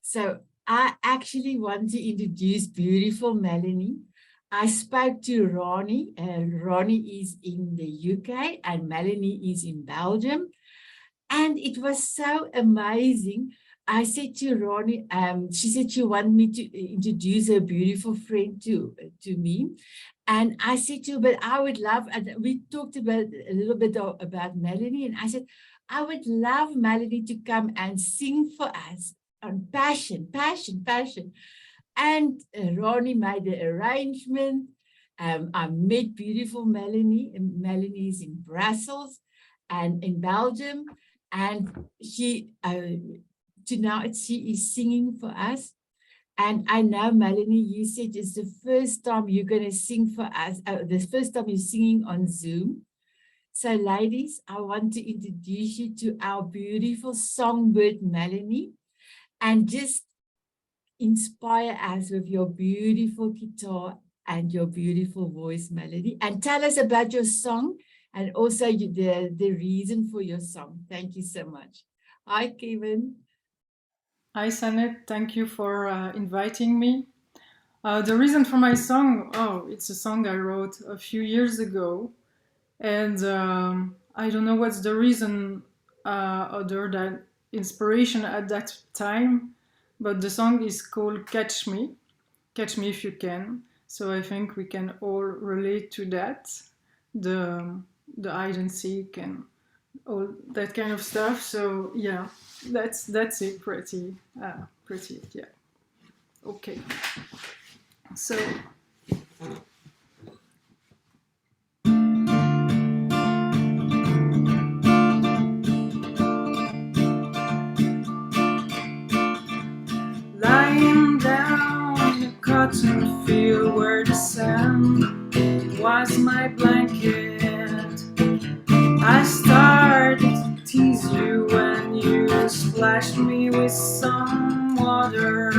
So I actually want to introduce beautiful Melanie. I spoke to Ronnie. Ronnie is in the UK and Melanie is in Belgium. And it was so amazing. I said to Ronnie, she said she wanted me to introduce her beautiful friend to me. And I said to her, but I would love, and we talked about a little bit about Melanie. And I said, I would love Melanie to come and sing for us on passion, passion, passion. And Ronnie made the arrangement. I met beautiful Melanie. And Melanie is in Brussels and in Belgium. And she, tonight, she is singing for us. And I know, Melanie, you said it's the first time you're going to sing for us, the first time you're singing on Zoom. So, ladies, I want to introduce you to our beautiful songbird, Melanie, and just inspire us with your beautiful guitar and your beautiful voice, Melody. And tell us about your song and also the reason for your song. Thank you so much. Hi, Kevin. Hi, Sanet. Thank you for inviting me. The reason for my song, it's a song I wrote a few years ago. And I don't know what's the reason other than inspiration at that time. But the song is called Catch Me If You Can. So I think we can all relate to that. The hide and seek and all that kind of stuff. So yeah, that's it. Pretty, yeah. Okay. So lying down in a cotton field where the sand was my blanket, I started to tease you when you splashed me with some water.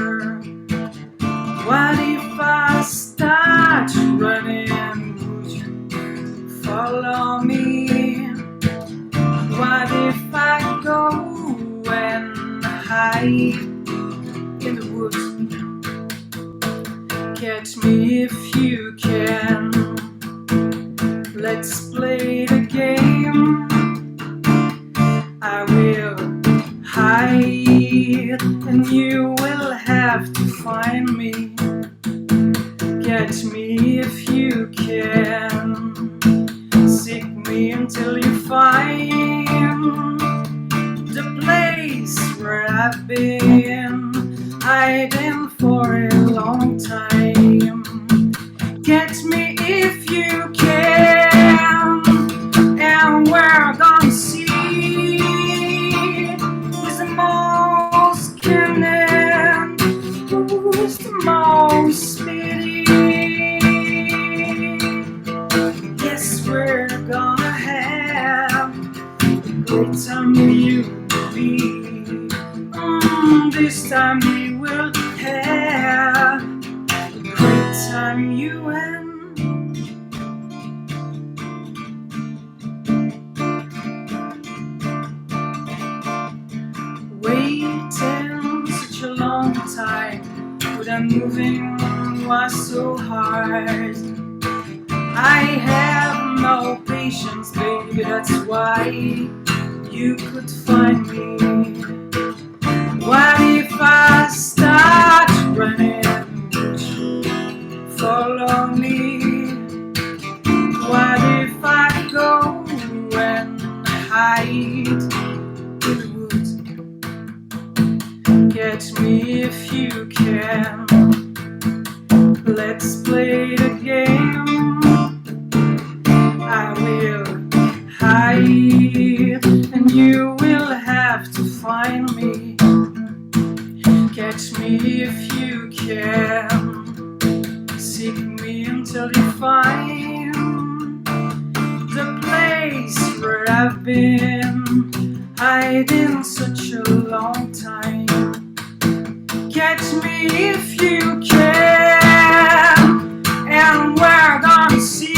What if I start running? Would you follow me? What if I go and hide in the woods? Catch me if you can. Let's play the game. I will hide and you will have to find me. Catch me if you can. Seek me until you find the place where I've been hiding for a long time. Catch me if you can, and we're gonna see who's the most cunning, who's the most speedy. Yes, we're gonna have a great time with you and me. This time we will have a great time, you and waiting such a long time without moving was so hard. I have no patience, baby, that's why you could find me. What if I start running? Would you follow me? What if I go and hide in the woods? Catch me if you can. Let's play the game. I will hide and you will have to find me. Catch me if you can. Seek me until you find the place where I've been hiding such a long time. Catch me if you can, and we're gonna see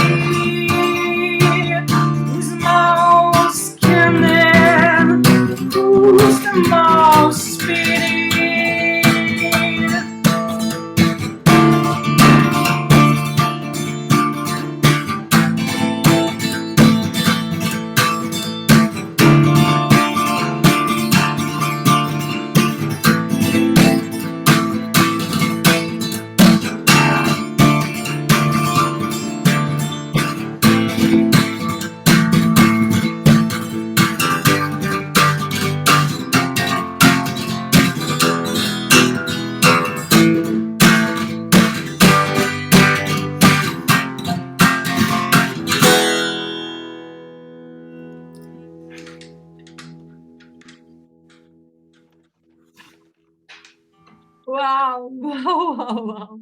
who's the most cunning, who's the most speedy. Wow, wow, wow, wow.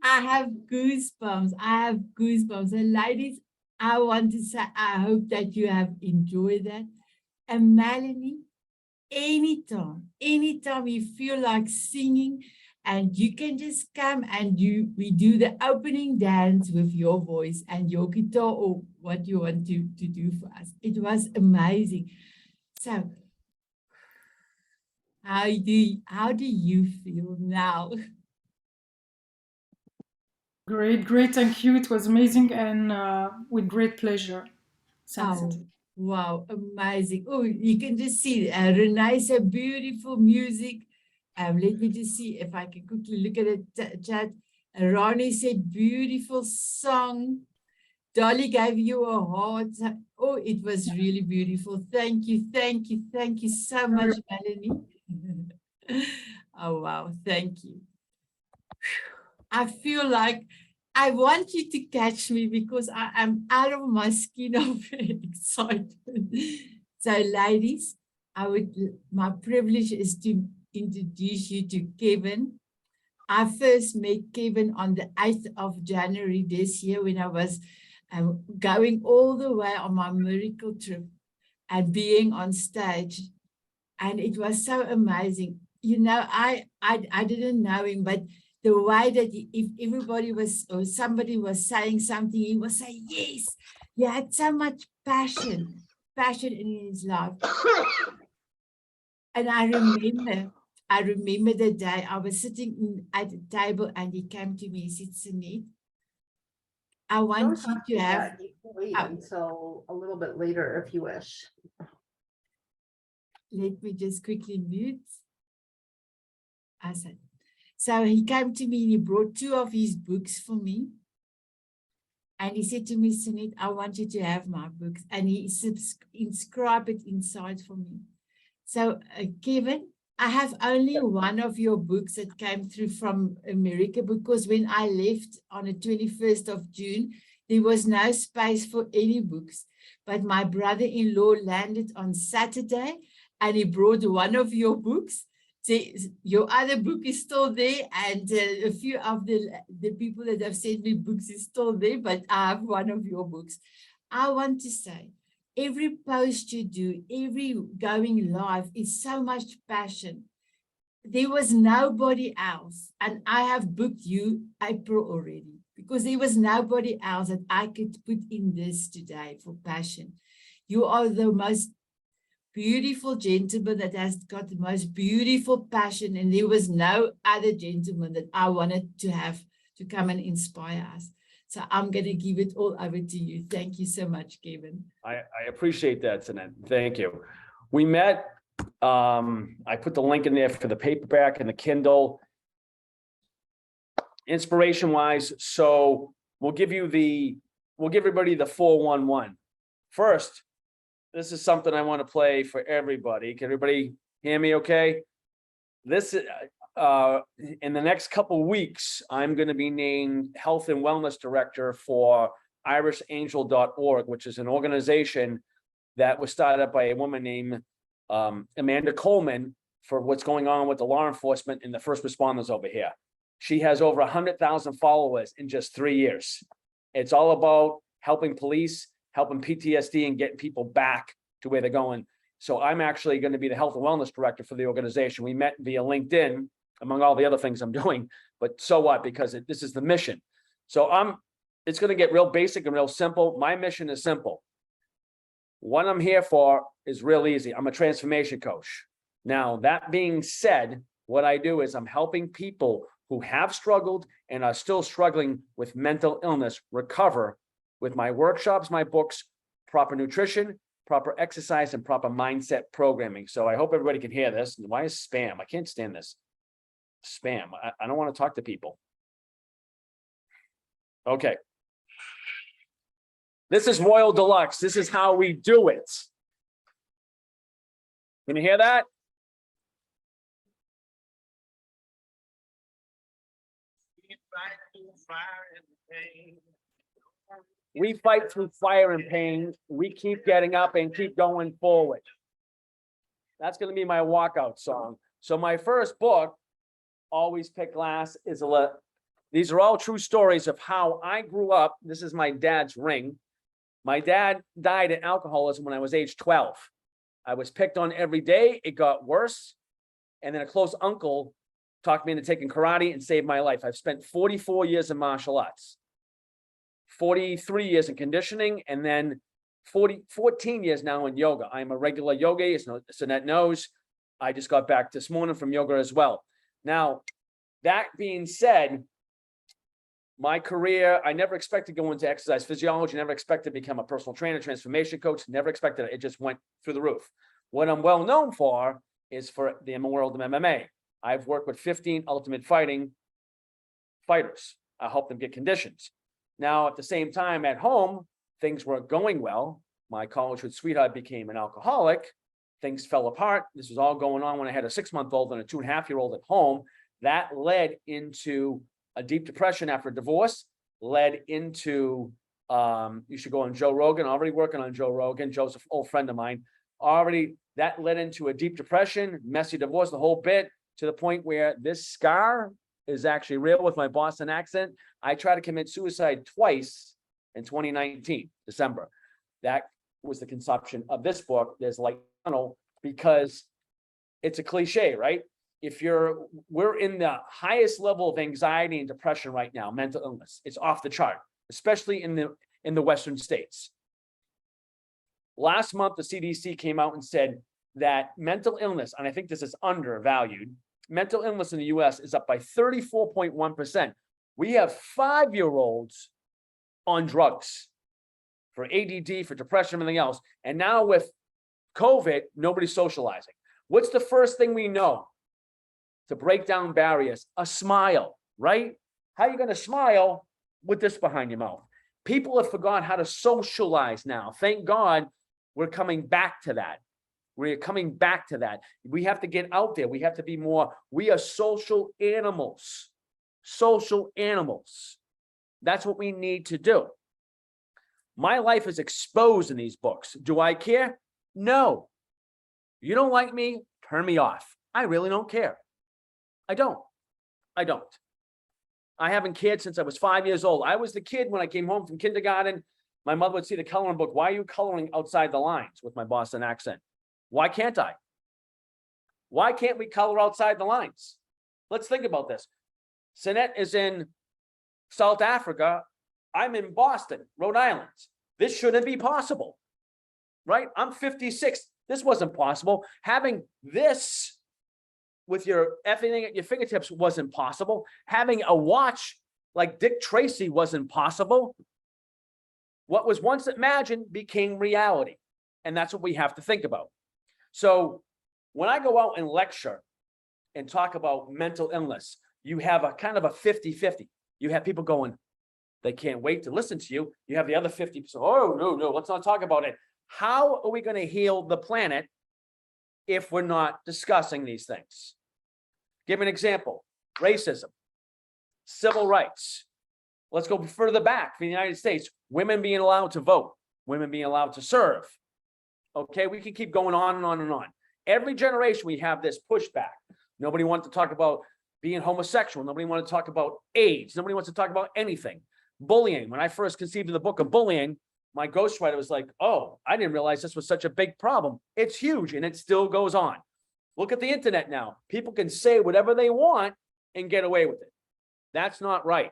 I have goosebumps. I have goosebumps. And ladies, I want to say, I hope that you have enjoyed that. And Melanie, anytime you feel like singing, and you can just come and we do the opening dance with your voice and your guitar or what you want to do for us. It was amazing. So how do you feel now? Great, great. Thank you. It was amazing and with great pleasure. Thanks. Oh, wow, amazing. Oh, you can just see Renee said beautiful music. Let me just see if I can quickly look at the chat. Ronnie said beautiful song. Dolly gave you a heart. Oh, it was really beautiful. Thank you, thank you, thank you so much, Melanie. Oh, wow, thank you. I feel like I want you to catch me because I am out of my skin of excitement. So, ladies, my privilege is to introduce you to Kevin. I first met Kevin on the 8th of January this year when I was going all the way on my miracle trip and being on stage. And it was so amazing. You know, I didn't know him, but the way that if everybody was or somebody was saying something, he would say, yes, he had so much passion in his life. And I remember the day I was sitting at the table and he came to me, he said, Sunit, I want you to have, You can wait oh, until a little bit later if you wish. let me just quickly mute. I said, so he came to me and he brought 2 of his books for me. And he said to me, Sunit, I want you to have my books. And he inscribed it inside for me. So, Kevin, I have only one of your books that came through from America because when I left on the 21st of June, there was no space for any books. But my brother-in-law landed on Saturday and he brought one of your books. See, your other book is still there, and a few of the people that have sent me books is still there, but I have one of your books. I want to say, every post you do, every going live is so much passion. There was nobody else, and I have booked you April already because there was nobody else that I could put in this today for passion. You are the most beautiful gentleman that has got the most beautiful passion, and there was no other gentleman that I wanted to have to come and inspire us. So I'm going to give it all over to you. Thank you so much, Kevin. I appreciate that, Sunit. Thank you. We met, I put the link in there for the paperback and the Kindle. Inspiration wise, so we'll give everybody the 411. First, this is something I want to play for everybody. Can everybody hear me okay? This is, in the next couple of weeks, I'm going to be named Health and Wellness Director for irishangel.org, which is an organization that was started by a woman named Amanda Coleman for what's going on with the law enforcement and the first responders over here. She has over 100,000 followers in just 3 years. It's all about helping police, helping PTSD and getting people back to where they're going. So I'm actually going to be the health and wellness director for the organization. We met via LinkedIn, among all the other things I'm doing, but so what, because this is the mission. So it's going to get real basic and real simple. My mission is simple. What I'm here for is real easy. I'm a transformation coach. Now, that being said, what I do is I'm helping people who have struggled and are still struggling with mental illness recover with my workshops, my books, proper nutrition, proper exercise, and proper mindset programming. So I hope everybody can hear this. Why is spam? I can't stand this. Spam. I don't want to talk to people. Okay. This is Royal Deluxe. This is how we do it. Can you hear that? We fight through fire and pain. We keep getting up and keep going forward. That's going to be my walkout song. So my first book, always pick glass. These are all true stories of how I grew up. This is my dad's ring. My dad died of alcoholism when I was age 12. I was picked on every day. It got worse. And then a close uncle talked me into taking karate and saved my life. I've spent 44 years in martial arts, 43 years in conditioning, and then 14 years now in yoga. I'm a regular yogi, as Sanette knows. I just got back this morning from yoga as well. Now, that being said, my career, I never expected to go into exercise physiology, never expected to become a personal trainer, transformation coach, never expected it. It just went through the roof. What I'm well known for is for the world of MMA. I've worked with 15 ultimate fighting fighters. I help them get conditions. Now, at the same time, at home, things weren't going well. My college sweetheart became an alcoholic. Things fell apart. This was all going on when I had a 6-month-old and a 2.5-year-old at home. That led into a deep depression after divorce, led into, you should go on Joe Rogan, already working on Joe Rogan. Joe's an old friend of mine. That led into a deep depression, messy divorce, the whole bit, to the point where this scar is actually real with my Boston accent. I tried to commit suicide twice in 2019, December. That was the conception of this book. There's like tunnel, because it's a cliche, right? We're in the highest level of anxiety and depression right now, mental illness. It's off the chart, especially in the Western states. Last month, the CDC came out and said that mental illness, and I think this is undervalued, mental illness in the US is up by 34.1%. We have 5-year-olds on drugs for ADD, for depression, everything else. And now with COVID, nobody's socializing. What's the first thing we know to break down barriers? A smile, right? How are you going to smile with this behind your mouth? People have forgotten how to socialize now. Thank God we're coming back to that. We're coming back to that. We have to get out there. We have to be more. We are social animals. Social animals. That's what we need to do. My life is exposed in these books. Do I care? No. You don't like me? Turn me off. I really don't care. I don't. I haven't cared since I was 5 years old. I was the kid when I came home from kindergarten. My mother would see the coloring book. Why are you coloring outside the lines with my Boston accent? Why can't I? Why can't we color outside the lines? Let's think about this. Sanette is in South Africa. I'm in Boston, Rhode Island. This shouldn't be possible, right? I'm 56. This wasn't possible. Having this with everything at your fingertips wasn't possible. Having a watch like Dick Tracy wasn't possible. What was once imagined became reality. And that's what we have to think about. So when I go out and lecture and talk about mental illness, you have a kind of a 50-50. You have people going, they can't wait to listen to you. You have the other 50%. Oh, no, let's not talk about it. How are we going to heal the planet if we're not discussing these things? Give an example. Racism, civil rights. Let's go further back for the United States. Women being allowed to vote, women being allowed to serve. Okay, we can keep going on and on and on. Every generation we have this pushback. Nobody wants to talk about being homosexual. Nobody wants to talk about AIDS. Nobody wants to talk about anything. Bullying. When I first conceived of the book of bullying, my ghostwriter was like, oh, I didn't realize this was such a big problem. It's huge, and it still goes on. Look at the internet now. People can say whatever they want and get away with it. That's not right.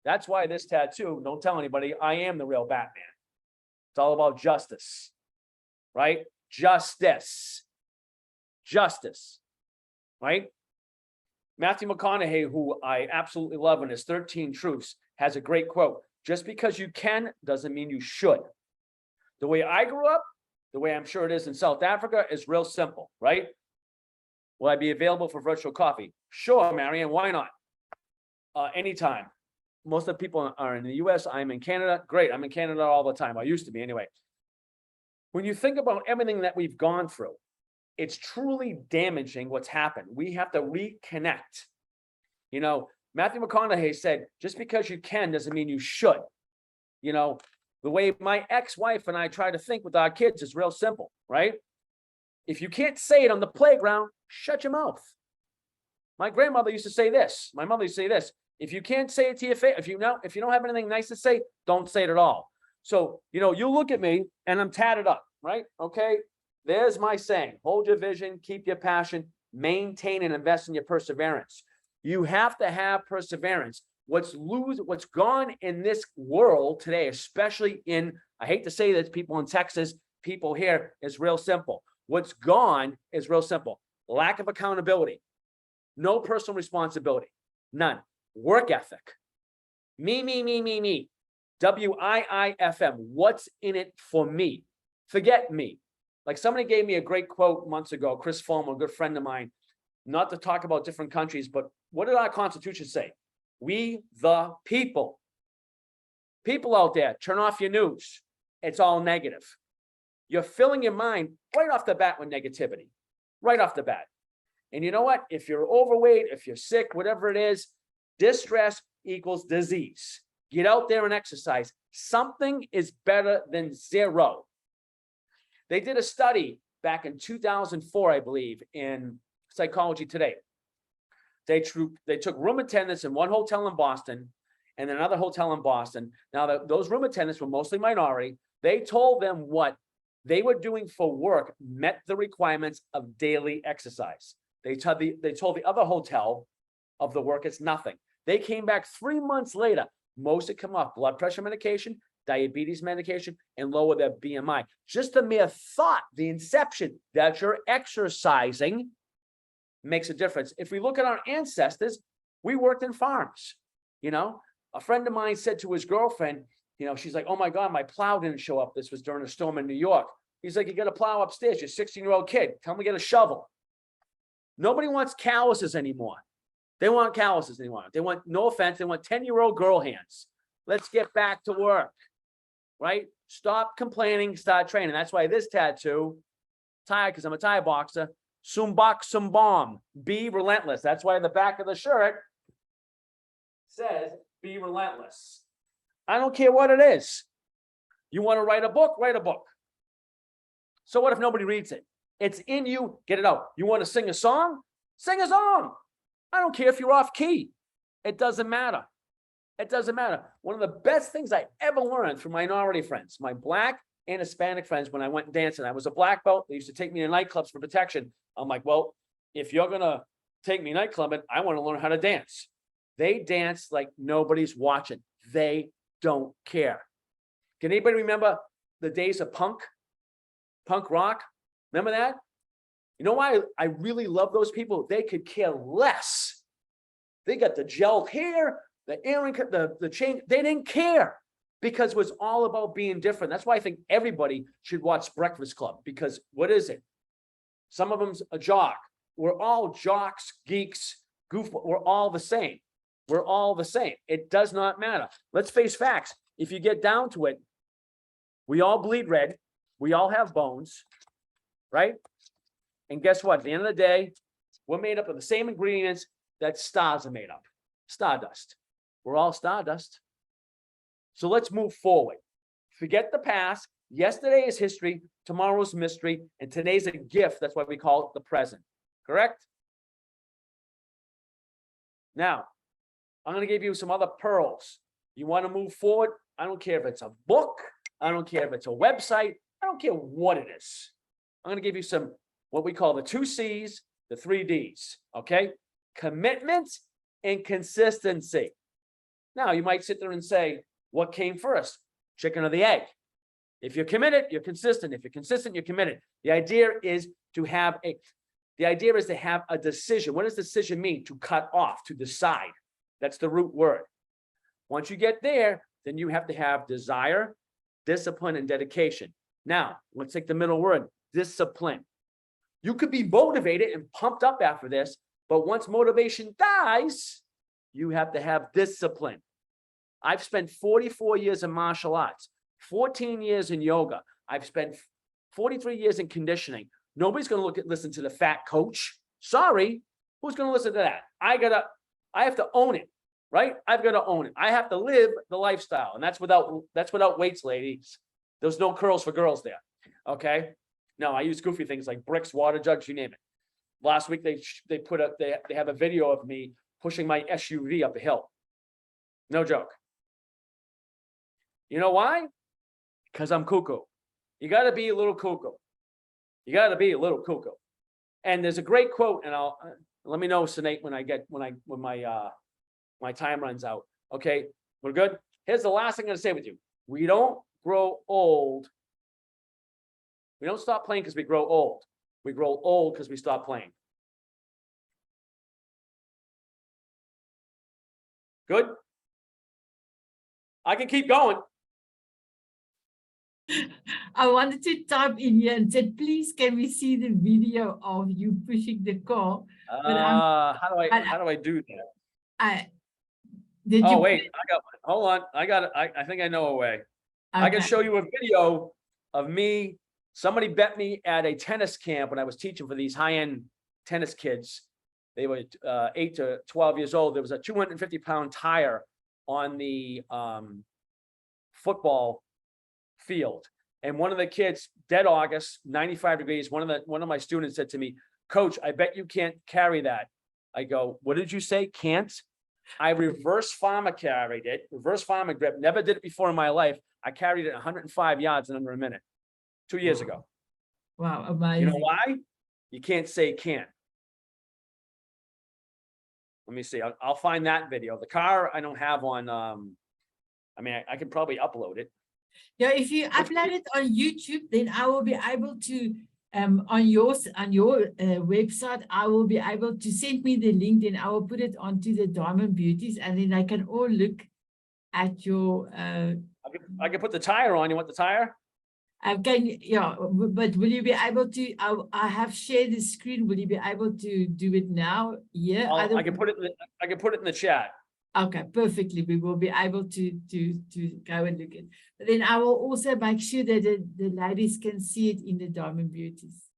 That's why this tattoo, don't tell anybody, I am the real Batman. It's all about justice, right? Justice, right? Matthew McConaughey, who I absolutely love in his 13 Truths, has a great quote. Just because you can doesn't mean you should. The way I grew up, the way I'm sure it is in South Africa, is real simple, right? Will I be available for virtual coffee? Sure, Marianne, why not? Anytime. Most of the people are in the US. I'm in Canada. Great, I'm in Canada all the time. I used to be anyway. When you think about everything that we've gone through, it's truly damaging what's happened. We have to reconnect. You know, Matthew McConaughey said, just because you can doesn't mean you should. You know, the way my ex-wife and I try to think with our kids is real simple, right? If you can't say it on the playground, shut your mouth. My grandmother used to say this. My mother used to say this. If you can't say it to your face, if you don't have anything nice to say, don't say it at all. So, you look at me and I'm tatted up, right? Okay. There's my saying, hold your vision, keep your passion, maintain and invest in your perseverance. You have to have perseverance. What's gone in this world today, especially I hate to say this, people in Texas, people here, is real simple. What's gone is real simple. Lack of accountability, no personal responsibility, none. Work ethic, me, WIIFM, what's in it for me? Forget me. Like somebody gave me a great quote months ago, Chris Fulmer, a good friend of mine, not to talk about different countries, but what did our Constitution say? We the people. People out there, turn off your news. It's all negative. You're filling your mind right off the bat with negativity, right off the bat. And you know what? If you're overweight, if you're sick, whatever it is, distress equals disease. Get out there and exercise. Something is better than zero. They did a study back in 2004, I believe, in Psychology Today. They took room attendants in one hotel in Boston and another hotel in Boston. Now, those room attendants were mostly minority. They told them what they were doing for work met the requirements of daily exercise. They told the other hotel of the work it's nothing. They came back 3 months later. Most had come off blood pressure medication, diabetes medication, and lower their BMI. Just the mere thought, the inception that you're exercising makes a difference. If we look at our ancestors, we worked in farms. A friend of mine said to his girlfriend, she's like, oh my God, my plow didn't show up. This was during a storm in New York. He's like, you got a plow upstairs, you're a 16-year-old kid. Tell me to get a shovel. Nobody wants calluses anymore. They want calluses anymore. They want, no offense, they want 10-year-old girl hands. Let's get back to work, right? Stop complaining, start training. That's why this tattoo, Thai, because I'm a Thai boxer, Sumbak Sumbam, be relentless. That's why the back of the shirt says, be relentless. I don't care what it is. You want to write a book? Write a book. So what if nobody reads it? It's in you, get it out. You want to sing a song? Sing a song. I don't care if you're off key. It doesn't matter. It doesn't matter. One of the best things I ever learned from minority friends, my Black and Hispanic friends, when I went dancing, I was a black belt. They used to take me to nightclubs for protection. I'm like, well, if you're going to take me nightclubbing, I want to learn how to dance. They dance like nobody's watching. They don't care. Can anybody remember the days of punk rock? Remember that? You know why I really love those people? They could care less. They got the gelled hair, the earring, the chain. They didn't care because it was all about being different. That's why I think everybody should watch Breakfast Club, because what is it? Some of them's a jock. We're all jocks, geeks, goofball. We're all the same. We're all the same. It does not matter. Let's face facts. If you get down to it, we all bleed red. We all have bones, right? And guess what? At the end of the day, we're made up of the same ingredients that stars are made of. Stardust. We're all stardust. So let's move forward. Forget the past. Yesterday is history. Tomorrow's mystery. And today's a gift. That's why we call it the present. Correct? Now, I'm going to give you some other pearls. You want to move forward? I don't care if it's a book. I don't care if it's a website. I don't care what it is. I'm going to give you some, what we call the 2 C's, the 3 D's. Okay? Commitment and consistency. Now, you might sit there and say, what came first? Chicken or the egg? If you're committed, you're consistent. If you're consistent, you're committed. The idea is to have a decision. What does decision mean? To cut off, to decide. That's the root word. Once you get there, then you have to have desire, discipline, and dedication. Now, let's take the middle word, discipline. You could be motivated and pumped up after this, but once motivation dies, you have to have discipline. I've spent 44 years in martial arts, 14 years in yoga. I've spent 43 years in conditioning. Nobody's going to listen to the fat coach. Sorry. Who's going to listen to that? I have to own it, right? I've got to own it. I have to live the lifestyle. And that's without weights, ladies. There's no curls for girls there. Okay. No, I use goofy things like bricks, water jugs, you name it. Last week, they put up, they have a video of me pushing my SUV up a hill. No joke. You know why? Because I'm cuckoo. You got to be a little cuckoo. You got to be a little cuckoo. And there's a great quote, and I'll let me know, Sinead, when my time runs out. Okay, we're good. Here's the last thing I'm gonna say with you. We don't grow old. We don't stop playing because we grow old. We grow old because we stop playing. Good. I can keep going. I wanted to type in here and said, please, can we see the video of you pushing the car? But How do I do that? Did Oh, you? wait, I got one. Hold on. I got it. I think I know a way. I can Okay. show you a video of me. Somebody bet me at a tennis camp when I was teaching for these high-end tennis kids. They were 8 to 12 years old. There was a 250-pound tire on the football field. And one of the kids, dead August, 95 degrees, one of my students said to me, "Coach, I bet you can't carry that." I go, "What did you say? Can't?" I reverse farmer carried it, reverse farmer grip, never did it before in my life. I carried it 105 yards in under a minute, 2 years ago. Wow, amazing. You know why? You can't say can't. Let me see. I'll find that video. The car I don't have on. I mean, I can probably upload it. Yeah, if you upload it on YouTube, then I will be able to on your website, I will be able to send me the link, then I will put it onto the Diamond Beauties, and then I can all look at your I can put the tire on. You want the tire? but will you be able to? I have shared the screen. Will you be able to do it now? Yeah, I can put it. I can put it in the chat. Okay, perfectly. We will be able to go and look at it. But then I will also make sure that the ladies can see it in the Diamond Beauties.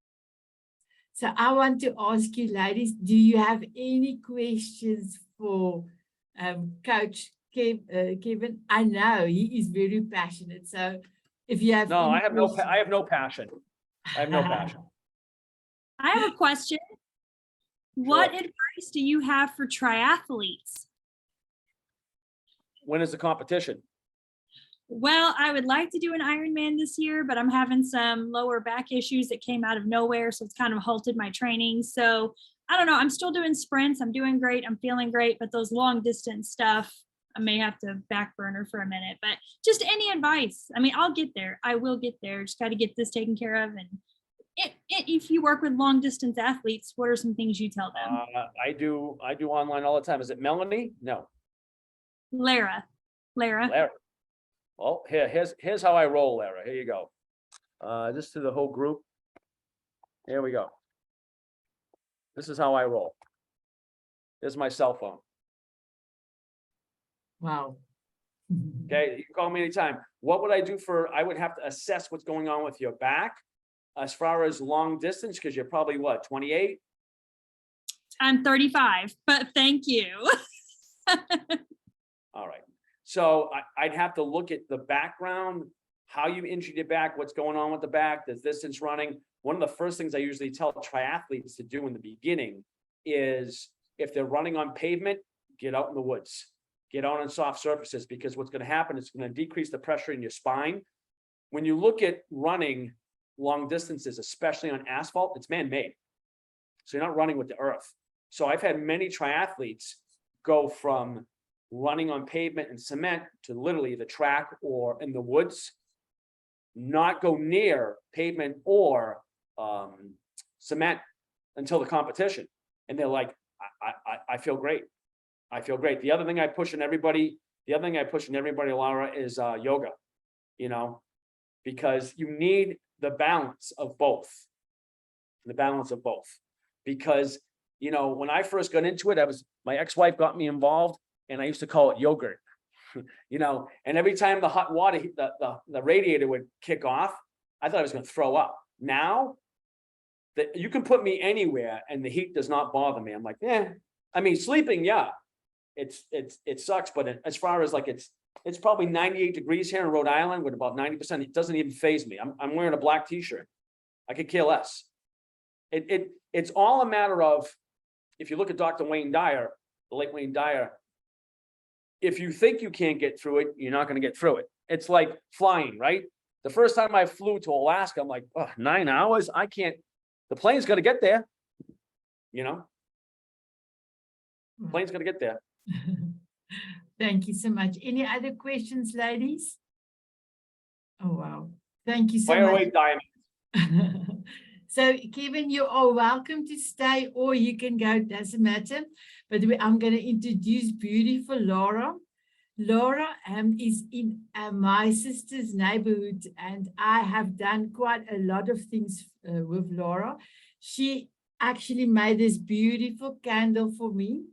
So I want to ask you, ladies, do you have any questions for Coach Kevin? I know he is very passionate. So if you have No, I have no questions- passion. I have no passion. I have a question. What advice do you have for triathletes? When is the competition? Well, I would like to do an Ironman this year, but I'm having some lower back issues that came out of nowhere. So it's kind of halted my training. So I don't know. I'm still doing sprints. I'm doing great. I'm feeling great. But those long distance stuff, I may have to back burner for a minute. But just any advice. I mean, I'll get there. I will get there. Just got to get this taken care of. And if you work with long distance athletes, what are some things you tell them? I do online all the time. Is it Melanie? No. Lara. Well, here's how I roll, Lara. Here you go. Just to the whole group. Here we go. This is how I roll. Here's my cell phone. Wow. Okay, you can call me anytime. What would I do I would have to assess what's going on with your back as far as long distance, because you're probably what, 28? I'm 35, but thank you. All right. So I'd have to look at the background, how you injured your back, what's going on with the back, the distance running. One of the first things I usually tell triathletes to do in the beginning is if they're running on pavement, get out in the woods, get out on soft surfaces, because what's going to happen is it's going to decrease the pressure in your spine. When you look at running long distances, especially on asphalt, it's man-made. So you're not running with the earth. So I've had many triathletes go from running on pavement and cement to literally the track or in the woods, not go near pavement or cement until the competition. And they're like, I feel great. I feel great. The other thing I push in everybody, Lara, is yoga, because you need the balance of both. Because, when I first got into it, my ex-wife got me involved, and I used to call it yogurt, and every time the hot water, the radiator would kick off, I thought I was going to throw up. Now that you can put me anywhere and the heat does not bother me, I'm like, I mean, sleeping, yeah, it sucks. But as far as like, it's probably 98 degrees here in Rhode Island with about 90%. It doesn't even faze me. I'm wearing a black t-shirt. I could care less. It's all a matter of, if you look at Dr. Wayne Dyer, the late Wayne Dyer, if you think you can't get through it, you're not going to get through it. It's like flying, right? The first time I flew to Alaska, I'm like, oh, 9 hours? I can't, the plane's going to get there. You know, plane's going to get there. Thank you so much. Any other questions, ladies? Oh, wow. Thank you so Fire much. away, Diamond. So, Kevin, you are welcome to stay or you can go, it doesn't matter. But I'm going to introduce beautiful Lara. Lara is in my sister's neighborhood, and I have done quite a lot of things with Lara. She actually made this beautiful candle for me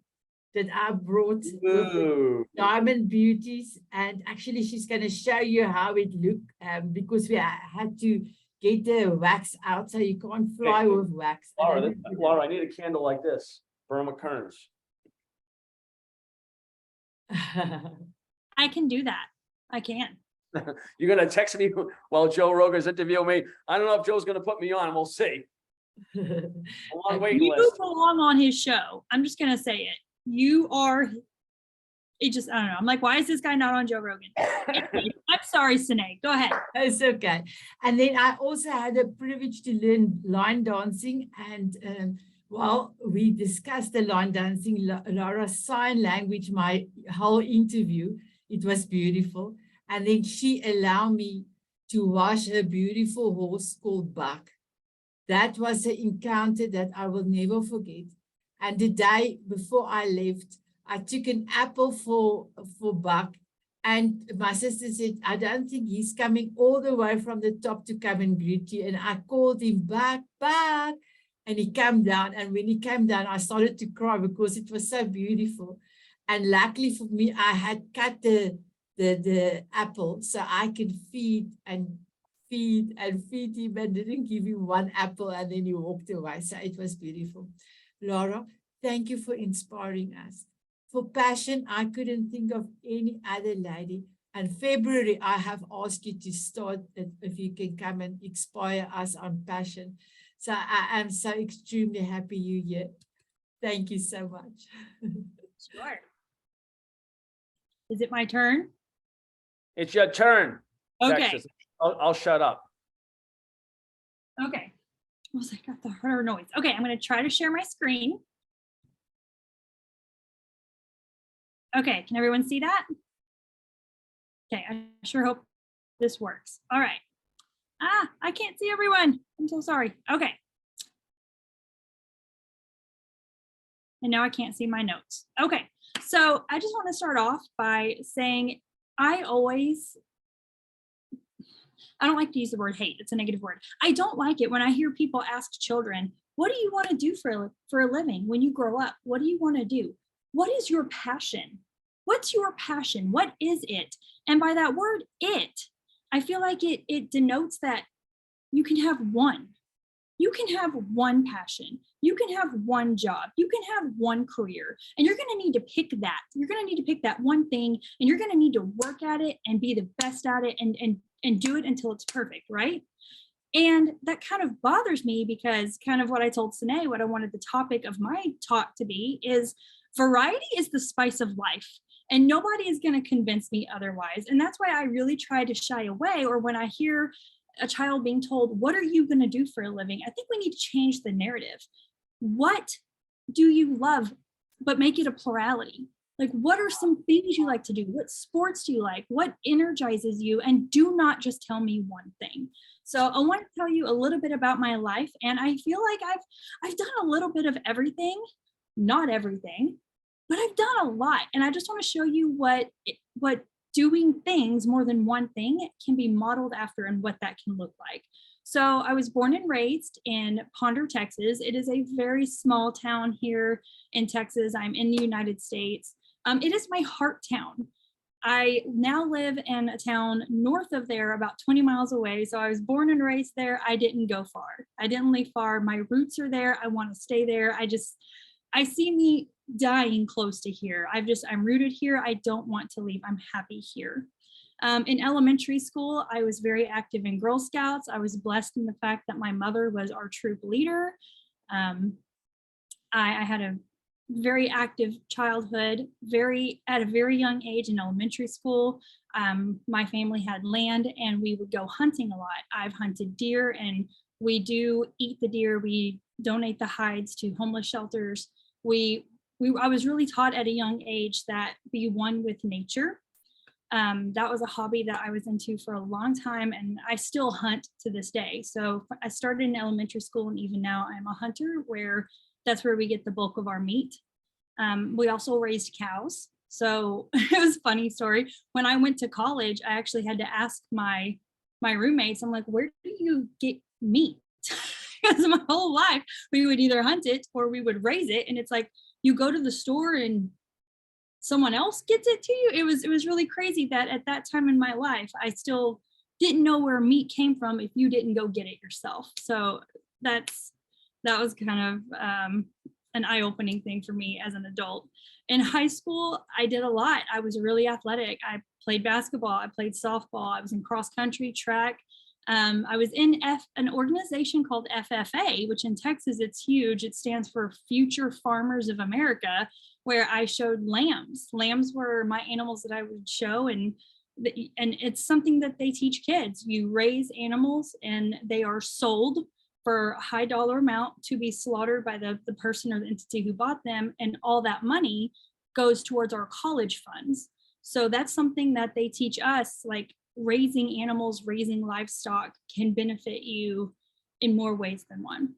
that I brought with the Diamond Beauties, and actually she's going to show you how it looked because we had to get the wax out, so you can't fly with wax. Laura, I need a candle like this. Burma Kearns. I can do that. I can. You're gonna text me while Joe Rogan's interviewing me. I don't know if Joe's gonna put me on. We'll see. A long waiting You list. belong on his show. I'm just gonna say it. You are. It just, I don't know. I'm like, why is this guy not on Joe Rogan? I'm sorry, Sinead. Go ahead. It's okay. And then I also had the privilege to learn line dancing, and while we discussed the line dancing, Lara's sign language, my whole interview, it was beautiful. And then she allowed me to wash a beautiful horse called Buck. That was an encounter that I will never forget. And the day before I left, I took an apple for Buck. And my sister said, I don't think he's coming all the way from the top to come and greet you. And I called him back. And he came down. And when he came down, I started to cry because it was so beautiful. And luckily for me, I had cut the apple so I could feed him and didn't give him one apple, and then he walked away. So it was beautiful. Lara, thank you for inspiring us. For passion, I couldn't think of any other lady. And February, I have asked you to start if you can come and inspire us on passion. So I am so extremely happy you're here. Thank you so much. Sure. Is it my turn? It's your turn. Okay. Texas. I'll shut up. Okay. I was like, got the harder noise. Okay, I'm going to try to share my screen. Okay, can everyone see that? Okay, I sure hope this works. All right. I can't see everyone. I'm so sorry. Okay. And now I can't see my notes. Okay, so I just want to start off by saying I don't like to use the word hate. It's a negative word. I don't like it when I hear people ask children, what do you want to do for a living when you grow up? What do you want to do? What is your passion? What's your passion? What is it? And by that word, it, I feel like it denotes that you can have one. You can have one passion. You can have one job. You can have one career. And you're going to need to pick that. You're going to need to pick that one thing, and you're going to need to work at it and be the best at it and do it until it's perfect, right? And that kind of bothers me because kind of what I told Sine, what I wanted the topic of my talk to be is variety is the spice of life. And nobody is going to convince me otherwise. And that's why I really try to shy away, or when I hear a child being told, what are you going to do for a living? I think we need to change the narrative. What do you love, but make it a plurality? Like, what are some things you like to do? What sports do you like? What energizes you? And do not just tell me one thing. So I want to tell you a little bit about my life. And I feel like I've done a little bit of everything, not everything, but I've done a lot. And I just want to show you what doing things more than one thing can be modeled after and what that can look like. So I was born and raised in Ponder, Texas. It is a very small town here in Texas. I'm in the United States. It is my heart town. I now live in a town north of there, about 20 miles away. So I was born and raised there. I didn't go far. I didn't leave far. My roots are there. I want to stay there. I see me dying close to here. I'm rooted here. I don't want to leave. I'm happy here. In elementary school, I was very active in Girl Scouts. I was blessed in the fact that my mother was our troop leader. I had a very active childhood, at a very young age in elementary school. My family had land and we would go hunting a lot. I've hunted deer, and we do eat the deer. We donate the hides to homeless shelters. I was really taught at a young age that be one with nature. That was a hobby that I was into for a long time, and I still hunt to this day. So I started in elementary school, and even now I'm a hunter, where that's where we get the bulk of our meat. We also raised cows. So it was a funny story. When I went to college, I actually had to ask my roommates, I'm like, where do you get meat? Because my whole life we would either hunt it or we would raise it. And it's like, you go to the store and someone else gets it to you. It was really crazy that at that time in my life, I still didn't know where meat came from if you didn't go get it yourself. So that was kind of an eye-opening thing for me as an adult. In high school, I did a lot. I was really athletic. I played basketball, I played softball, I was in cross country, track. I was in an organization called FFA, which in Texas, it's huge. It stands for Future Farmers of America, where I showed lambs. Lambs were my animals that I would show, and it's something that they teach kids. You raise animals and they are sold for a high dollar amount to be slaughtered by the person or the entity who bought them, and all that money goes towards our college funds. So that's something that they teach us, like raising animals, raising livestock can benefit you in more ways than one.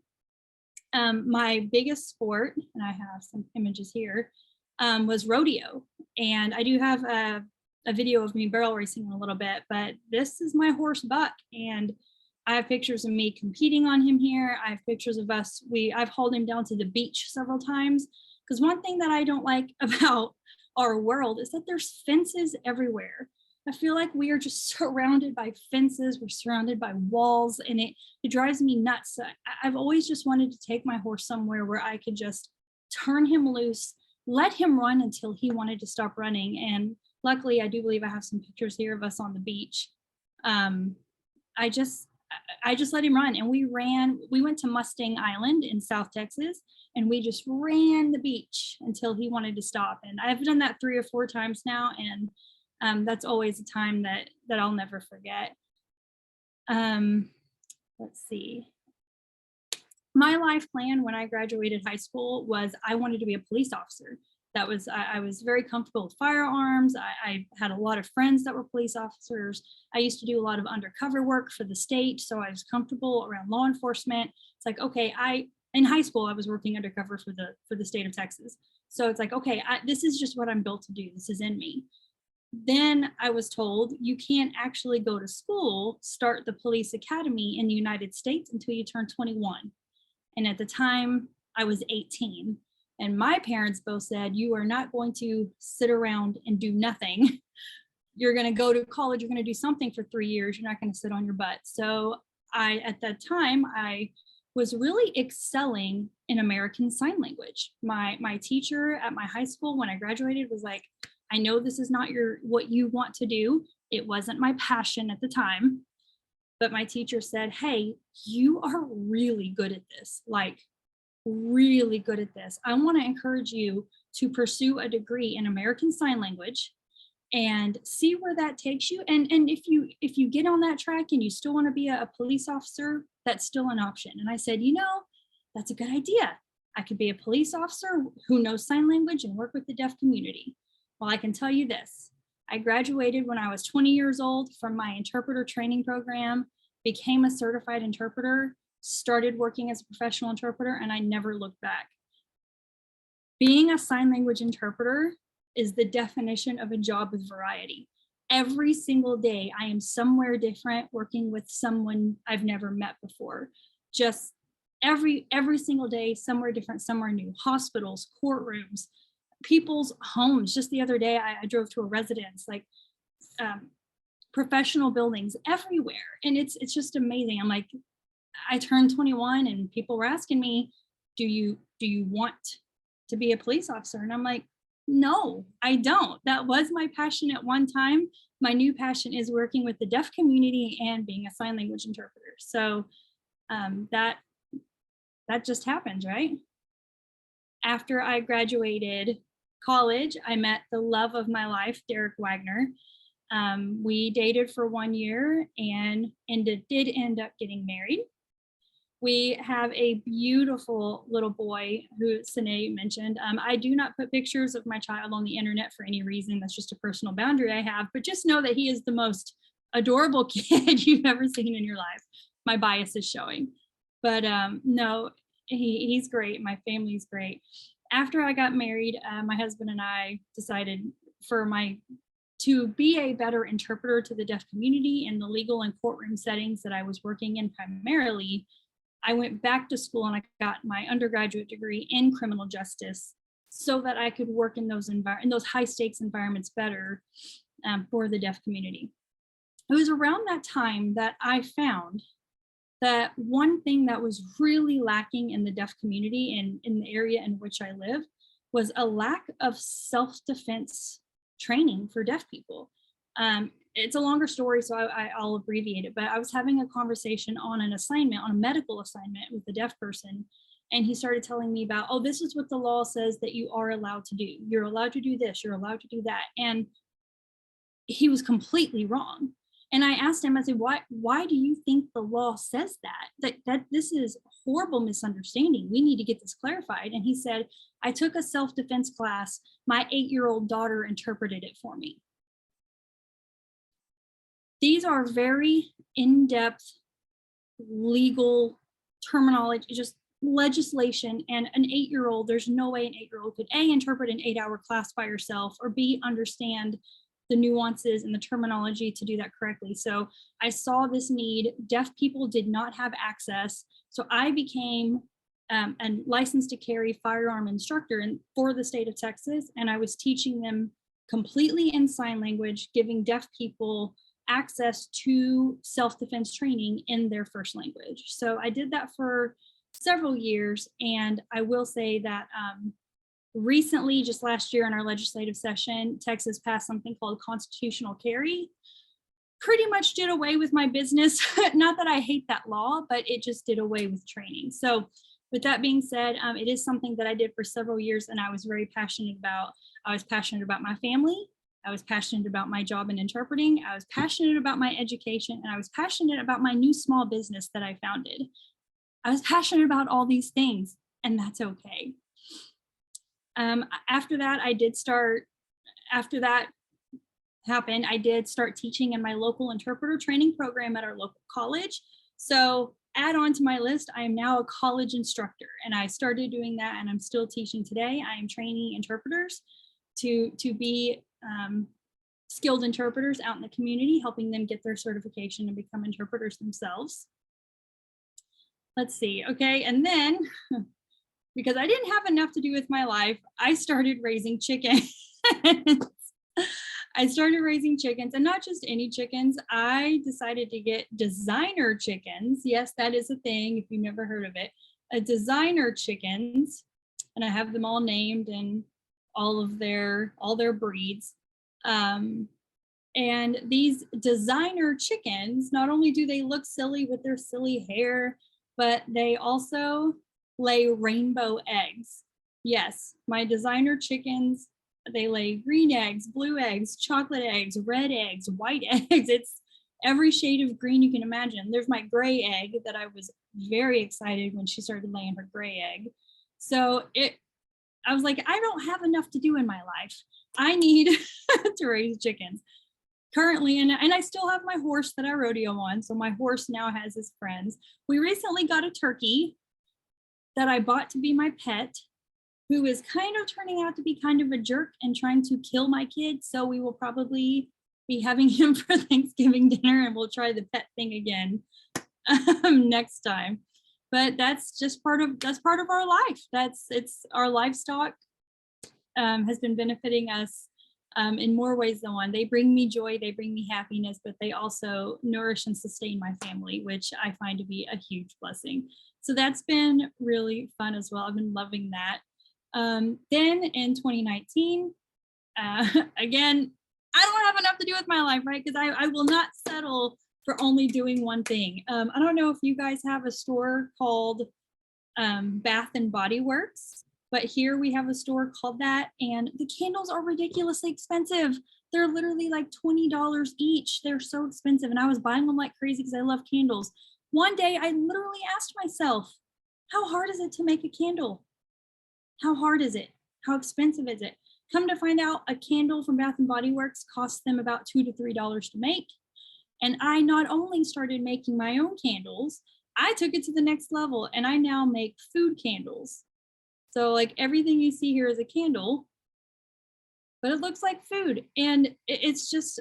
My biggest sport, and I have some images here, was rodeo. And I do have a video of me barrel racing a little bit, but this is my horse Buck. And I have pictures of me competing on him here. I have pictures of us. I've hauled him down to the beach several times. Because one thing that I don't like about our world is that there's fences everywhere. I feel like we are just surrounded by fences. We're surrounded by walls, and it drives me nuts. I've always just wanted to take my horse somewhere where I could just turn him loose, let him run until he wanted to stop running. And luckily, I do believe I have some pictures here of us on the beach. I just let him run, and we went to Mustang Island in South Texas, and we just ran the beach until he wanted to stop. And I've done that 3 or 4 times now, and that's always a time that I'll never forget. Let's see. My life plan when I graduated high school was I wanted to be a police officer. I was very comfortable with firearms. I had a lot of friends that were police officers. I used to do a lot of undercover work for the state, so I was comfortable around law enforcement. It's like, okay, in high school, I was working undercover for the state of Texas. So it's like, okay, this is just what I'm built to do. This is in me. Then I was told you can't actually go to school, start the police academy in the United States until you turn 21. And at the time, I was 18. And my parents both said, you are not going to sit around and do nothing. You're going to go to college, you're going to do something for 3 years. You're not going to sit on your butt. So at that time, I was really excelling in American Sign Language. My teacher at my high school when I graduated was like, I know this is not what you want to do. It wasn't my passion at the time, but my teacher said, hey, you are really good at this, like really good at this. I want to encourage you to pursue a degree in American Sign Language and see where that takes you. And if you get on that track and you still want to be a police officer, that's still an option. And I said, that's a good idea. I could be a police officer who knows sign language and work with the deaf community. Well, I can tell you this. I graduated when I was 20 years old from my interpreter training program, became a certified interpreter, started working as a professional interpreter, and I never looked back. Being a sign language interpreter is the definition of a job with variety. Every single day, I am somewhere different, working with someone I've never met before. Just every single day, somewhere different, somewhere new. Hospitals, courtrooms, people's homes. Just the other day, I drove to a residence, like professional buildings everywhere. And it's just amazing. I'm like, I turned 21 and people were asking me, do you want to be a police officer? And I'm like, no, I don't. That was my passion at one time. My new passion is working with the deaf community and being a sign language interpreter. So that that just happens, right? After I graduated college, I met the love of my life, Derek Wagner. We dated for 1 year and did end up getting married. We have a beautiful little boy who Sine mentioned. I do not put pictures of my child on the internet for any reason. That's just a personal boundary I have, but just know that he is the most adorable kid you've ever seen in your life. My bias is showing, but no, he's great. My family's great. After I got married, my husband and I decided to be a better interpreter to the deaf community in the legal and courtroom settings that I was working in primarily. I went back to school and I got my undergraduate degree in criminal justice so that I could work in those high stakes environments better for the deaf community. It was around that time that I found that one thing that was really lacking in the deaf community and in the area in which I live was a lack of self-defense training for deaf people. It's a longer story, so I'll abbreviate it, but I was having a conversation on a medical assignment with a deaf person, and he started telling me about, oh, this is what the law says that you are allowed to do. You're allowed to do this, you're allowed to do that. And he was completely wrong. And I asked him, I said, why do you think the law says that this is a horrible misunderstanding? We need to get this clarified. And he said, I took a self-defense class. My 8-year-old daughter interpreted it for me. These are very in-depth legal terminology, just legislation, and an 8-year-old, there's no way an 8-year-old could A, interpret an 8-hour class by herself, or B, understand the nuances and the terminology to do that correctly. So I saw this need. Deaf people did not have access. So I became a licensed to carry firearm instructor for the state of Texas. And I was teaching them completely in sign language, giving deaf people access to self-defense training in their first language. So I did that for several years. And I will say that recently, just last year in our legislative session, Texas passed something called constitutional carry. Pretty much did away with my business. Not that I hate that law, but it just did away with training. So with that being said, it is something that I did for several years and I was very passionate about. I was passionate about my family. I was passionate about my job in interpreting. I was passionate about my education, and I was passionate about my new small business that I founded. I was passionate about all these things, and that's okay. After that happened, I did start teaching in my local interpreter training program at our local college. So add on to my list, I am now a college instructor, and I started doing that and I'm still teaching today. I am training interpreters to be skilled interpreters out in the community, helping them get their certification and become interpreters themselves. Let's see, okay, and then because I didn't have enough to do with my life, I started raising chickens. I started raising chickens, and not just any chickens. I decided to get designer chickens. Yes, that is a thing if you've never heard of it. Designer chickens, and I have them all named and all their breeds. And these designer chickens, not only do they look silly with their silly hair, but they also lay rainbow eggs. Yes, my designer chickens, they lay green eggs, blue eggs, chocolate eggs, red eggs, white eggs. It's every shade of green you can imagine. There's my gray egg that I was very excited when she started laying her gray egg. So I was like, I don't have enough to do in my life. I need to raise chickens. Currently, and I still have my horse that I rodeo on. So my horse now has his friends. We recently got a turkey that I bought to be my pet, who is kind of turning out to be kind of a jerk and trying to kill my kids. So we will probably be having him for Thanksgiving dinner, and we'll try the pet thing again next time. But that's just part of our life. It's our livestock has been benefiting us in more ways than one. They bring me joy, they bring me happiness, but they also nourish and sustain my family, which I find to be a huge blessing. So that's been really fun as well. I've been loving that. Then in 2019, again, I don't have enough to do with my life, right? Because I will not settle for only doing one thing. I don't know if you guys have a store called Bath and Body Works, but here we have a store called that, and the candles are ridiculously expensive. They're literally like $20 each. They're so expensive, and I was buying them like crazy because I love candles. One day I literally asked myself, how hard is it to make a candle? How hard is it? How expensive is it? Come to find out, a candle from Bath and Body Works costs them about $2 to $3 to make. And I not only started making my own candles, I took it to the next level, and I now make food candles. So like everything you see here is a candle, but it looks like food. And it's just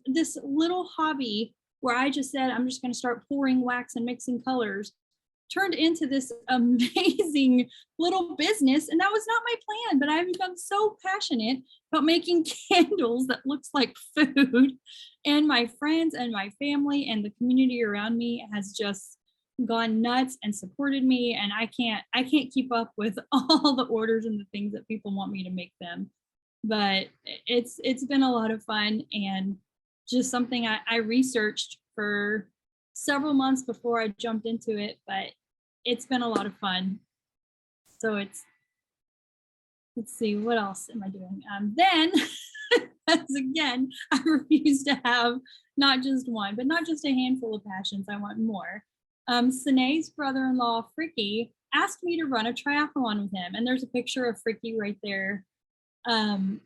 this little hobby where I just said, I'm just going to start pouring wax and mixing colors, turned into this amazing little business. And that was not my plan, but I've become so passionate about making candles that looks like food. And my friends and my family and the community around me has just gone nuts and supported me. And I can't keep up with all the orders and the things that people want me to make them. But it's been a lot of fun, and just something I researched for several months before I jumped into it, but it's been a lot of fun. So let's see, what else am I doing? Then, as again, I refuse to have not just one, but not just a handful of passions. I want more. Sinead's brother-in-law, Fricky, asked me to run a triathlon with him. And there's a picture of Fricky right there. And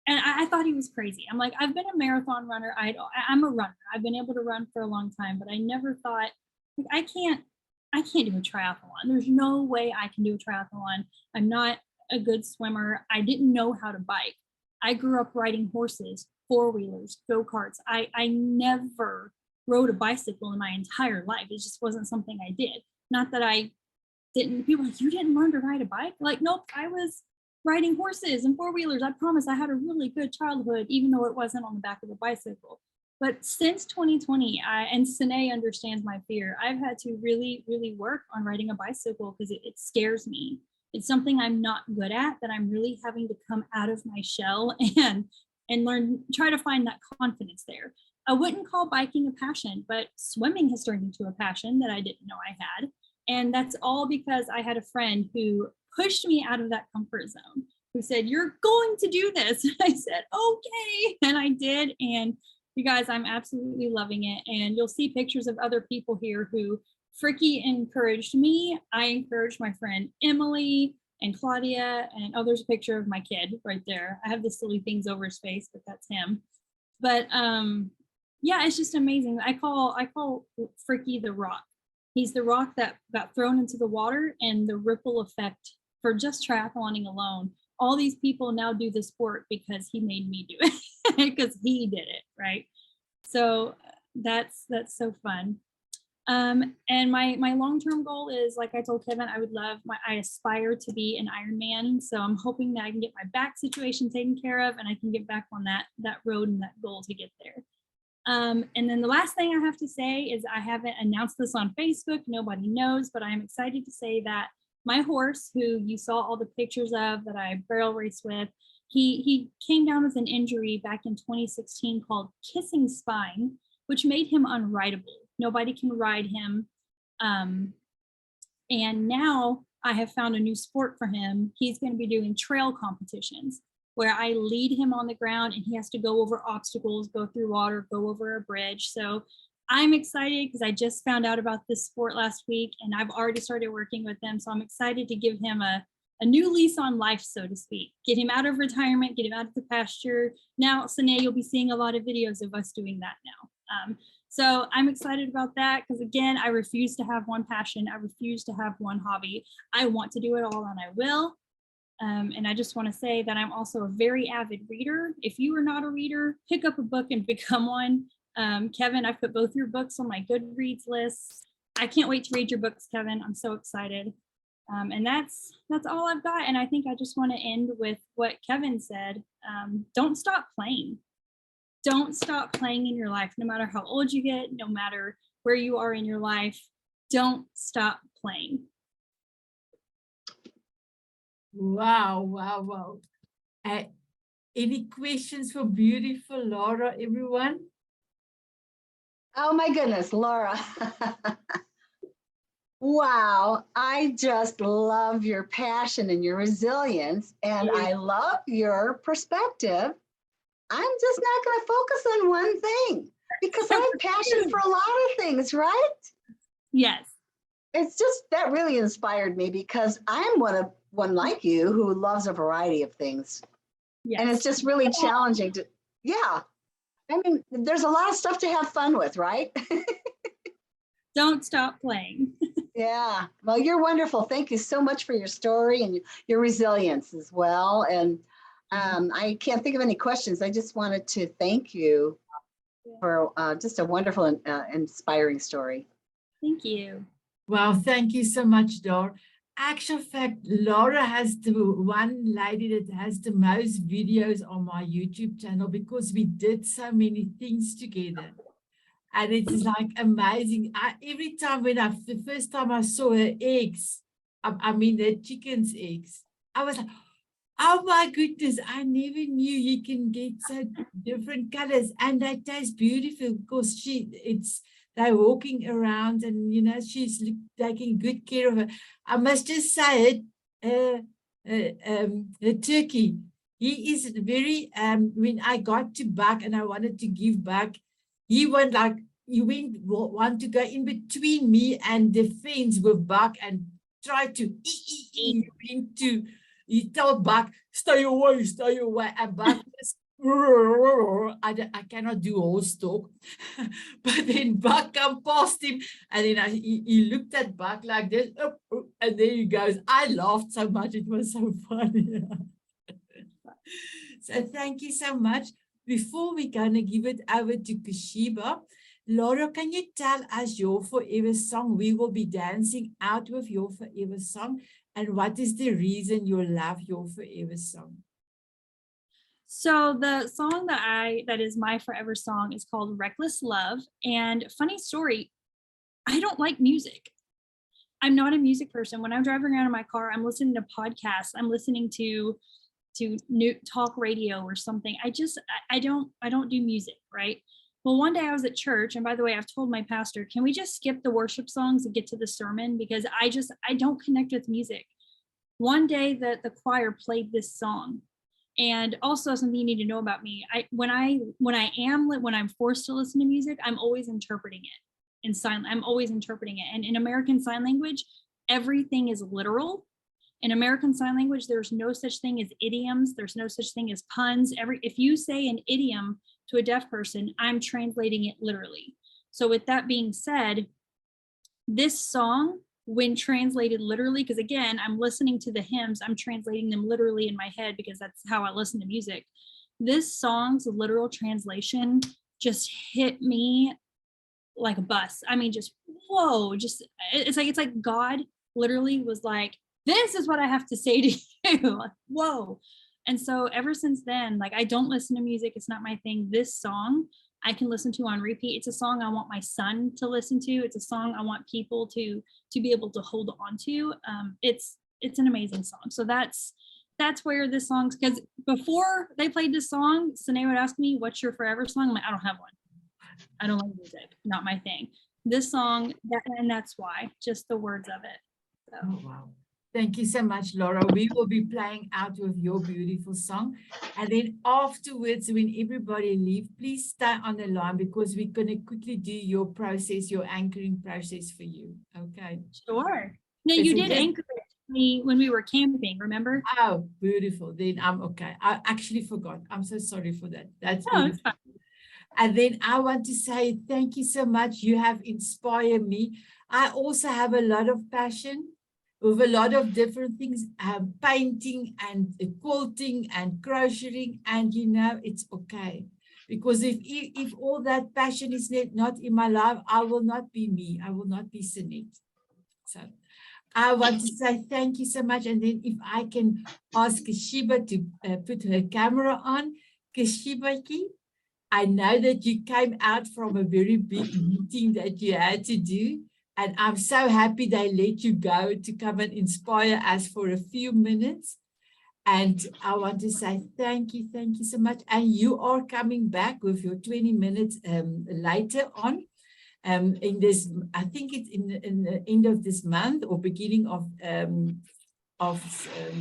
I thought he was crazy. I'm like, I've been a marathon runner. I'm a runner. I've been able to run for a long time, but I never thought, like, I can't do a triathlon. There's no way I can do a triathlon. I'm not a good swimmer. I didn't know how to bike. I grew up riding horses, four-wheelers, go-karts. I never rode a bicycle in my entire life. It just wasn't something I did. Not that I didn't, people are like, you didn't learn to ride a bike? Like, nope, I was riding horses and four-wheelers. I promise I had a really good childhood, even though it wasn't on the back of a bicycle. But since 2020, and Sinead understands my fear, I've had to really, really work on riding a bicycle because it scares me. It's something I'm not good at, that I'm really having to come out of my shell and learn, try to find that confidence there. I wouldn't call biking a passion, but swimming has turned into a passion that I didn't know I had. And that's all because I had a friend who pushed me out of that comfort zone, who said, you're going to do this. And I said, okay. And I did. And you guys, I'm absolutely loving it. And you'll see pictures of other people here who Fricky encouraged me. I encouraged my friend Emily and Claudia, and oh, there's a picture of my kid right there. I have the silly things over his face, but that's him. But yeah, it's just amazing. I call Fricky the rock. He's the rock that got thrown into the water, and the ripple effect for just triathloning alone. All these people now do the sport because he made me do it, because he did it, right? So that's so fun. And my long-term goal is, like I told Kevin, I aspire to be an Ironman. So I'm hoping that I can get my back situation taken care of, and I can get back on that road and that goal to get there. And then the last thing I have to say is, I haven't announced this on Facebook. Nobody knows, but I'm excited to say that my horse, who you saw all the pictures of that I barrel raced with, he came down with an injury back in 2016 called kissing spine, which made him unrideable. Nobody can ride him. And now I have found a new sport for him. He's going to be doing trail competitions where I lead him on the ground and he has to go over obstacles, go through water, go over a bridge. So I'm excited because I just found out about this sport last week, and I've already started working with him. So I'm excited to give him a new lease on life, so to speak. Get him out of retirement, get him out of the pasture. Now, Sinead, you'll be seeing a lot of videos of us doing that now. So I'm excited about that because, again, I refuse to have one passion. I refuse to have one hobby. I want to do it all, and I will. And I just want to say that I'm also a very avid reader. If you are not a reader, pick up a book and become one. Kevin, I've put both your books on my Goodreads list. I can't wait to read your books, Kevin. I'm so excited. And that's all I've got. And I think I just want to end with what Kevin said. Don't stop playing. Don't stop playing in your life, no matter how old you get, no matter where you are in your life. Don't stop playing. Wow. Any questions for beautiful Lara, everyone? Oh my goodness, Laura. Wow, I just love your passion and your resilience, and I love your perspective. I'm just not going to focus on one thing because I have passion for a lot of things, right? Yes. It's just that really inspired me because I'm one like you who loves a variety of things. Yes. And it's just really challenging to, yeah. I mean, there's a lot of stuff to have fun with, right? Don't stop playing. Yeah. Well, you're wonderful. Thank you so much for your story and your resilience as well. And I can't think of any questions. I just wanted to thank you for just a wonderful and inspiring story. Thank you. Well, thank you so much, Dor. Actual fact, Laura has the one lady that has the most videos on my YouTube channel because we did so many things together. And it is like amazing. Every time the first time I saw her eggs, I mean the chicken's eggs, I was like, oh my goodness, I never knew you can get so different colors and they taste beautiful because they're walking around and you know she's taking good care of her. I must just say it, the turkey, he is very when I got to Buck and I wanted to give Buck, he went want to go in between me and the fence with Buck and try to he told Buck, stay away, and Buck just I cannot do horse talk. But then Buck come past him and then he looked at Buck like this, and there he goes. I laughed so much, it was so funny. So thank you so much. Before we're gonna give it over to Qushiba, Laura, can you tell us your forever song? We will be dancing out with your forever song. And what is the reason you love your forever song? So the song that is my forever song is called Reckless Love. And funny story, I don't like music. I'm not a music person. When I'm driving around in my car, I'm listening to podcasts. I'm listening to new talk radio or something. I don't do music, right? Well, one day I was at church, and by the way, I've told my pastor, can we just skip the worship songs and get to the sermon? Because I don't connect with music. One day the choir played this song. And also something you need to know about me, when I'm forced to listen to music, I'm always interpreting it in sign. I'm always interpreting it. And in American Sign Language, everything is literal. In American Sign Language, there's no such thing as idioms. There's no such thing as puns. If you say an idiom to a deaf person, I'm translating it literally. So with that being said, this song, when translated literally, because again, I'm listening to the hymns, I'm translating them literally in my head because that's how I listen to music. This song's literal translation just hit me like a bus. I mean, just whoa, it's like God literally was like, this is what I have to say to you. Like, whoa. And so ever since then, like, I don't listen to music. It's not my thing. This song I can listen to on repeat. It's a song I want my son to listen to. It's a song I want people to be able to hold on to. It's an amazing song. So that's where this song's, because before they played this song, Sine would ask me, what's your forever song? I'm like, I don't have one. I don't like music, not my thing. This song, and that's why, just the words of it. So. Oh, wow. Thank you so much, Laura. We will be playing out with your beautiful song. And then afterwards, when everybody leaves, please stay on the line because we're going to quickly do your process, your anchoring process for you. Okay. Sure. No, you did anchor me when we were camping, remember? Oh, beautiful. Then I'm okay. I actually forgot. I'm so sorry for that. That's beautiful. Fine. And then I want to say thank you so much. You have inspired me. I also have a lot of passion with a lot of different things, painting and quilting and crocheting, and you know, it's okay. Because if all that passion is not in my life, I will not be me. I will not be Sunit. So I want to say thank you so much. And then if I can ask Qushiba to put her camera on. Qushiba-ki, I know that you came out from a very big meeting that you had to do. And I'm so happy they let you go to come and inspire us for a few minutes. And I want to say thank you so much. And you are coming back with your 20 minutes later on. in this, I think it's in the end of this month or beginning of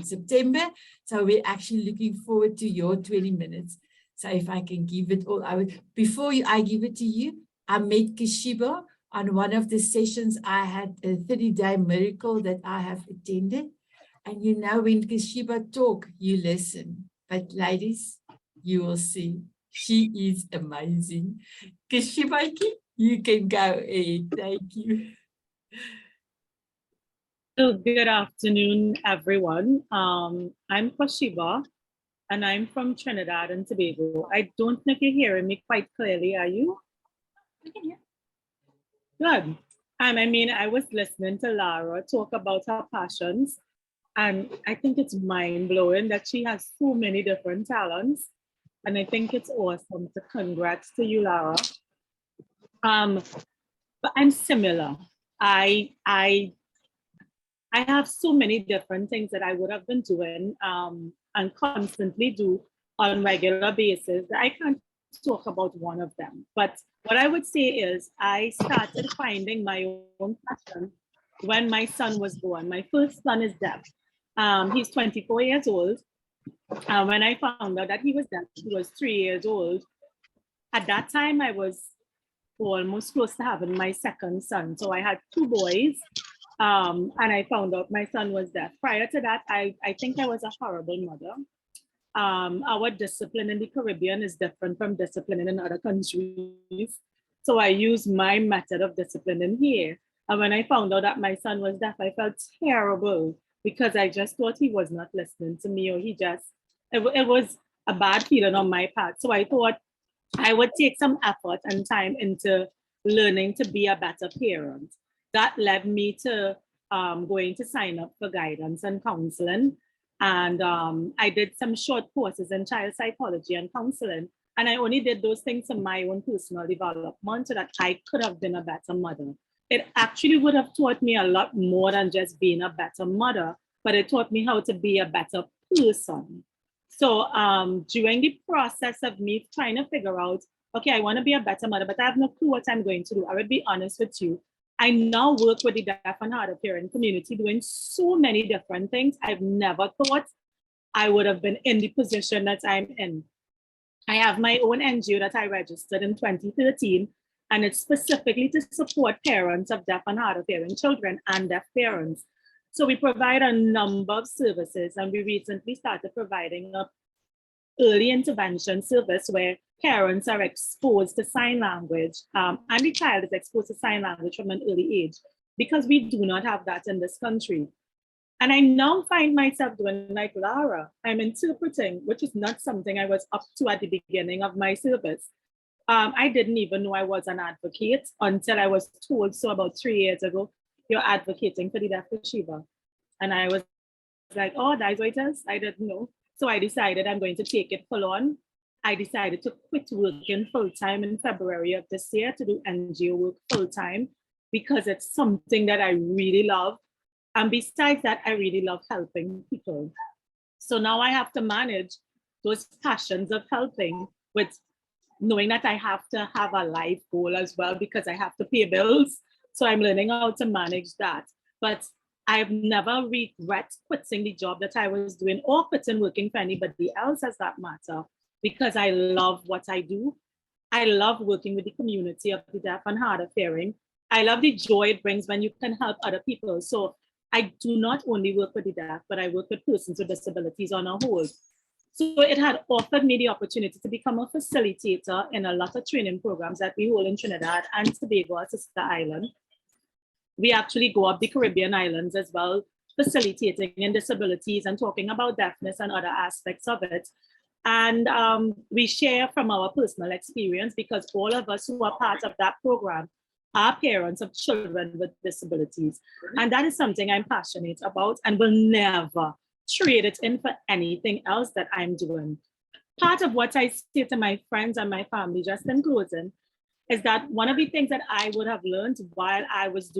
September. So we're actually looking forward to your 20 minutes. So if I can give it all, I would, before I give it to you, I met Qushiba on one of the sessions. I had a 30-day miracle that I have attended. And you know, when Qushiba talk, you listen. But ladies, you will see, she is amazing. Qushiba, you can go ahead. Thank you. So good afternoon, everyone. I'm Qushiba, and I'm from Trinidad and Tobago. I don't know if you're hearing me quite clearly, are you? We can hear. Good. I mean, I was listening to Lara talk about her passions, and I think it's mind-blowing that she has so many different talents. And I think it's awesome. So congrats to you, Lara. But I'm similar. I have so many different things that I would have been doing and constantly do on regular basis. I can't talk about one of them. But what I would say is I started finding my own passion when my son was born. My first son is deaf. He's 24 years old. When I found out that he was deaf, he was 3 years old. At that time, I was almost close to having my second son. So I had 2 boys. And I found out my son was deaf. Prior to that, I think I was a horrible mother. Our discipline in the Caribbean is different from discipline in other countries. So I used my method of disciplining here. And when I found out that my son was deaf, I felt terrible because I just thought he was not listening to me, or it was a bad feeling on my part. So I thought I would take some effort and time into learning to be a better parent. That led me to going to sign up for guidance and counseling. And I did some short courses in child psychology and counseling. And I only did those things for my own personal development so that I could have been a better mother. It actually would have taught me a lot more than just being a better mother, but it taught me how to be a better person. So during the process of me trying to figure out, okay, I want to be a better mother, but I have no clue what I'm going to do. I would be honest with you. I now work with the deaf and hard of hearing community doing so many different things. I've never thought I would have been in the position that I'm in. I have my own NGO that I registered in 2013, and it's specifically to support parents of deaf and hard of hearing children and deaf parents. So we provide a number of services, and we recently started providing a early intervention service where parents are exposed to sign language and the child is exposed to sign language from an early age, because we do not have that in this country. And I now find myself doing like Lara. I'm interpreting, which is not something I was up to at the beginning of my service. I didn't even know I was an advocate until I was told so about 3 years ago, you're advocating for the deaf Qushiba. And I was like, oh, that's what it is. I didn't know. So I decided I'm going to take it full on. I decided to quit working full-time in February of this year to do NGO work full-time because it's something that I really love. And besides that, I really love helping people. So now I have to manage those passions of helping with knowing that I have to have a life goal as well because I have to pay bills. So I'm learning how to manage that. But I've never regret quitting the job that I was doing or quitting working for anybody else as that matter, because I love what I do. I love working with the community of the deaf and hard of hearing. I love the joy it brings when you can help other people. So I do not only work with the deaf, but I work with persons with disabilities on a whole. So it had offered me the opportunity to become a facilitator in a lot of training programs that we hold in Trinidad and Tobago, a sister island. We actually go up the Caribbean islands as well, facilitating in disabilities and talking about deafness and other aspects of it. And we share from our personal experience because all of us who are part of that program are parents of children with disabilities. And that is something I'm passionate about and will never trade it in for anything else that I'm doing. Part of what I say to my friends and my family, just in closing, is that one of the things that I would have learned while I was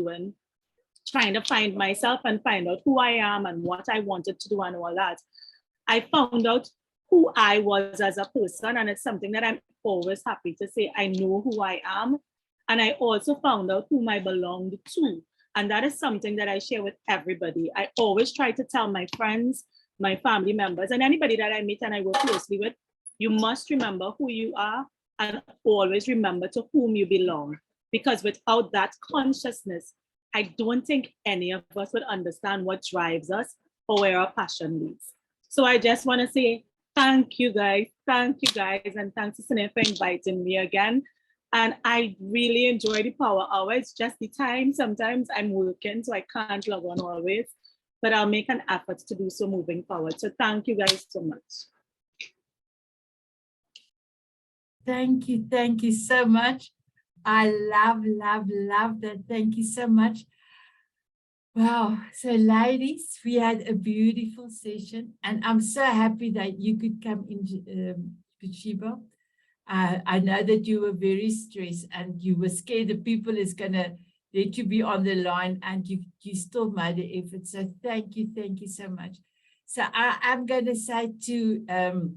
trying to find myself and find out who I am and what I wanted to do and all that, I found out who I was as a person. And it's something that I'm always happy to say, I know who I am. And I also found out whom I belonged to. And that is something that I share with everybody. I always try to tell my friends, my family members, and anybody that I meet and I work closely with, you must remember who you are and always remember to whom you belong. Because without that consciousness, I don't think any of us would understand what drives us or where our passion leads. So I just want to say thank you guys, and thanks to Sinead for inviting me again. And I really enjoy the power hour. It's just the time. Sometimes I'm working, so I can't log on always, but I'll make an effort to do so moving forward. So thank you guys so much. Thank you so much. I love that. Thank you so much. Wow. So ladies, we had a beautiful session and I'm so happy that you could come into Qushiba. I know that you were very stressed and you were scared that people is going to let you be on the line and you still made the effort. So thank you so much. So I'm going to say to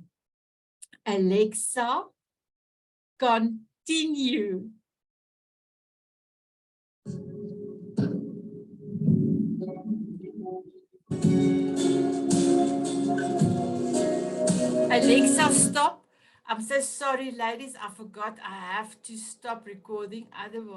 Alexa, continue. Alexa, stop. I'm so sorry, ladies. I forgot I have to stop recording. Otherwise,